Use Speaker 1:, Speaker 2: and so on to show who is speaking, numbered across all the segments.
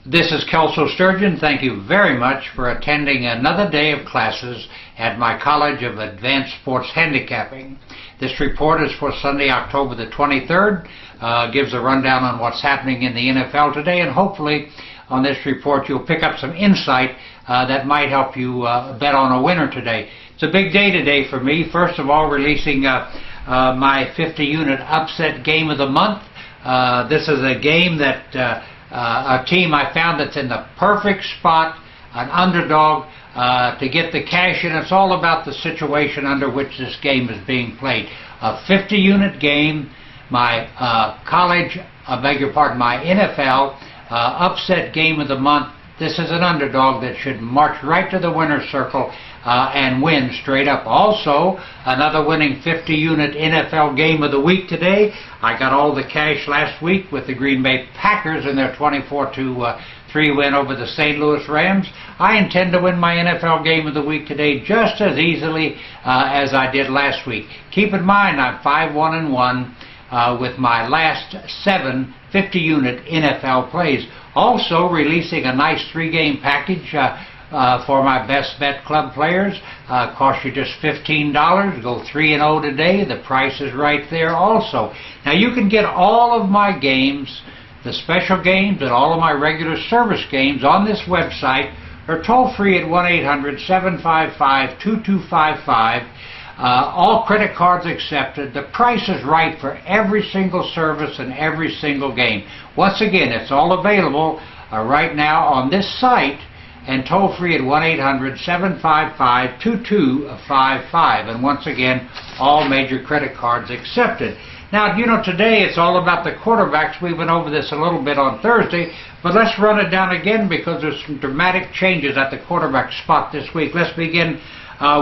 Speaker 1: This is Kelso Sturgeon. Thank you very much for attending another day of classes at my College of Advanced Sports Handicapping. This report is for Sunday, October the 23rd. Gives a rundown on what's happening in the NFL today, and hopefully on this report you'll pick up some insight that might help you bet on a winner today. It's a big day today for me. First of all, releasing my 50-unit upset game of the month. This is a game that a team I found that's in the perfect spot, an underdog, to get the cash in. It's all about the situation under which this game is being played. A 50-unit game, my my NFL upset game of the month. This is an underdog that should march right to the winner's circle and win straight up. Also, another winning 50-unit NFL game of the week today. I got all the cash last week with the Green Bay Packers in their 24-3 win over the St. Louis Rams. I intend to win my NFL game of the week today just as easily as I did last week. Keep in mind, I'm 5-1-1 with my last 7 50-unit NFL plays. Also releasing a nice 3-game package for my best bet club players. Cost you just $15. Go 3-0 today. The price is right there also. Now you can get all of my games, the special games, and all of my regular service games on this website, or toll free at 1-800-755-2255. All credit cards accepted. The price is right for every single service and every single game. Once again, it's all available right now on this site and toll free at 1-800-755-2255. And once again, all major credit cards accepted. Now, you know, today it's all about the quarterbacks. We went over this a little bit on Thursday, but let's run it down again because there's some dramatic changes at the quarterback spot this week. Let's begin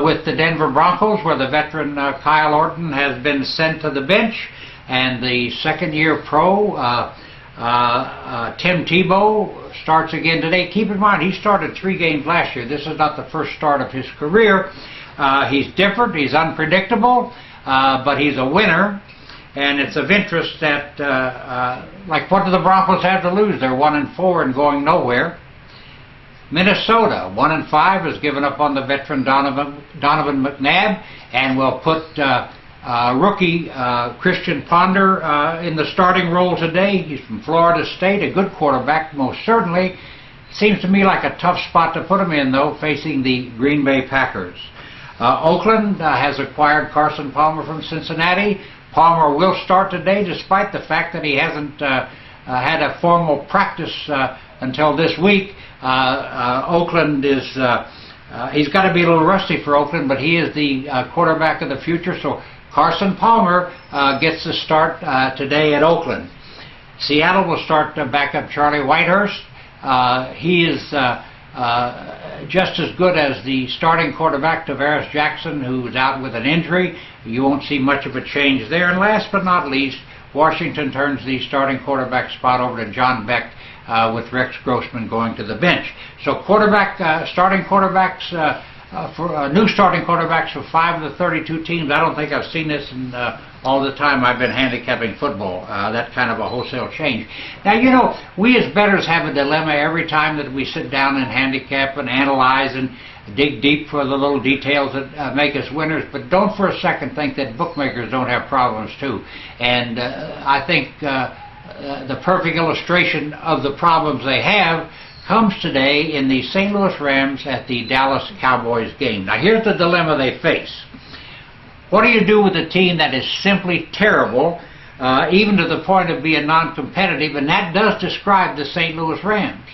Speaker 1: with the Denver Broncos, where the veteran Kyle Orton has been sent to the bench, and the second-year pro Tim Tebow starts again today. Keep in mind, he started 3 games last year. This is not the first start of his career. He's different, he's unpredictable, but he's a winner, and it's of interest that, like, what do the Broncos have to lose? They're 1-4 and going nowhere. Minnesota, 1-5, has given up on the veteran Donovan McNabb, and will put rookie Christian Ponder in the starting role today. He's from Florida State, a good quarterback, most certainly. Seems to me like a tough spot to put him in, though, facing the Green Bay Packers. Oakland has acquired Carson Palmer from Cincinnati. Palmer will start today, despite the fact that he hasn't had a formal practice until this week. Oakland is, he's got to be a little rusty for Oakland, but he is the quarterback of the future, so Carson Palmer gets the start today at Oakland. Seattle will start backup Charlie Whitehurst. He is just as good as the starting quarterback, Tavares Jackson, who's out with an injury. You won't see much of a change there. And last but not least, Washington turns the starting quarterback spot over to John Beck, with Rex Grossman going to the bench. So starting quarterbacks, new starting quarterbacks for 5 of the 32 teams. I don't think I've seen this in all the time I've been handicapping football, that kind of a wholesale change. Now, you know, we as bettors have a dilemma every time that we sit down and handicap and analyze and dig deep for the little details that make us winners, but don't for a second think that bookmakers don't have problems too. And I think the perfect illustration of the problems they have comes today in the St. Louis Rams at the Dallas Cowboys game. Now here's the dilemma they face. What do you do with a team that is simply terrible, even to the point of being non-competitive? And that does describe the St. Louis Rams.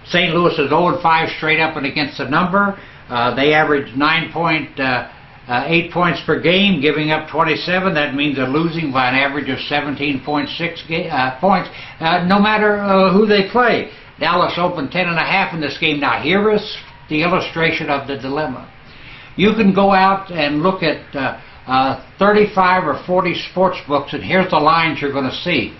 Speaker 1: St. Louis is 0-5 straight up and against the number. They average 9.8 points per game, giving up 27. That means they're losing by an average of 17.6 points, no matter who they play. Dallas opened 10.5 in this game. Now here is the illustration of the dilemma. You can go out and look at 35 or 40 sports books, and here's the lines you're going to see.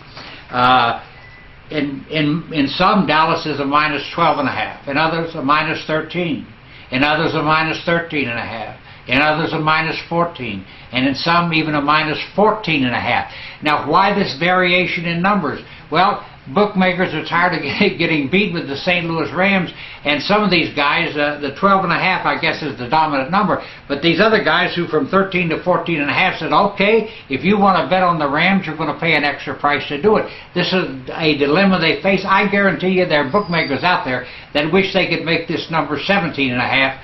Speaker 1: In some, Dallas is a minus 12.5. In others, a minus 13. In others, a minus 13.5. In others, a minus 14. And in some, even a minus 14.5. Now, why this variation in numbers? Well, bookmakers are tired of getting beat with the St. Louis Rams, and some of these guys, the 12.5, I guess, is the dominant number, but these other guys who from 13 to 14.5 said, okay, if you want to bet on the Rams, you're going to pay an extra price to do it. This is a dilemma they face. I guarantee you there are bookmakers out there that wish they could make this number 17.5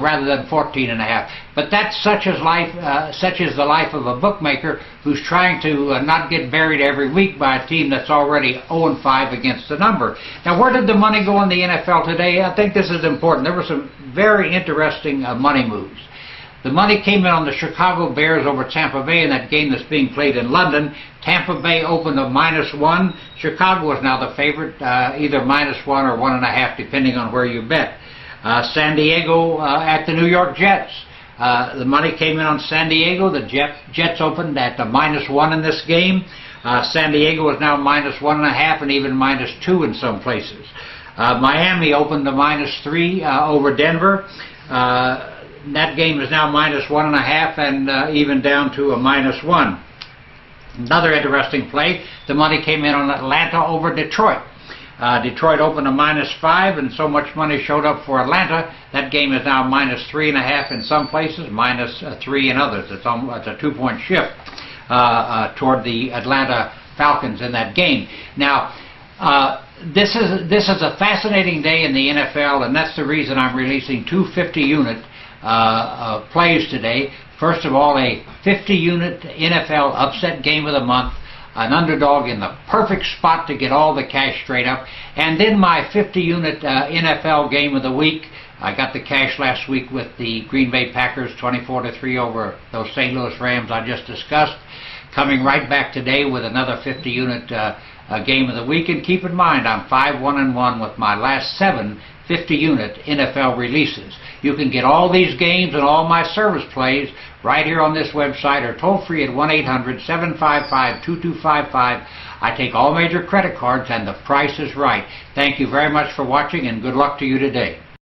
Speaker 1: rather than 14.5. But that's such is life. Such is the life of a bookmaker who's trying to not get buried every week by a team that's already 0-5 against the number. Now, where did the money go in the NFL today? I think this is important. There were some very interesting money moves. The money came in on the Chicago Bears over Tampa Bay in that game that's being played in London. Tampa Bay opened a -1. Chicago is now the favorite, either -1 or 1.5, depending on where you bet. San Diego at the New York Jets. The money came in on San Diego. The Jets opened at the -1 in this game. San Diego is now -1.5 and even -2 in some places. Miami opened to -3 over Denver. That game is now -1.5 and even down to a -1. Another interesting play, the money came in on Atlanta over Detroit. Detroit opened a -5, and so much money showed up for Atlanta. That game is now -3.5 in some places, -3 in others. It's a 2-point shift toward the Atlanta Falcons in that game. Now, this is a fascinating day in the NFL, and that's the reason I'm releasing two 50-unit plays today. First of all, a 50-unit NFL upset game of the month, an underdog in the perfect spot to get all the cash straight up, and then my 50-unit NFL game of the week. I got the cash last week with the Green Bay Packers 24-3 over those St. Louis Rams I just discussed. Coming right back today with another 50-unit game of the week, and keep in mind I'm 5-1-1 with my last 7 50-unit NFL releases. You can get all these games and all my service plays right here on this website or toll free at 1-800-755-2255. I take all major credit cards and the price is right. Thank you very much for watching and good luck to you today.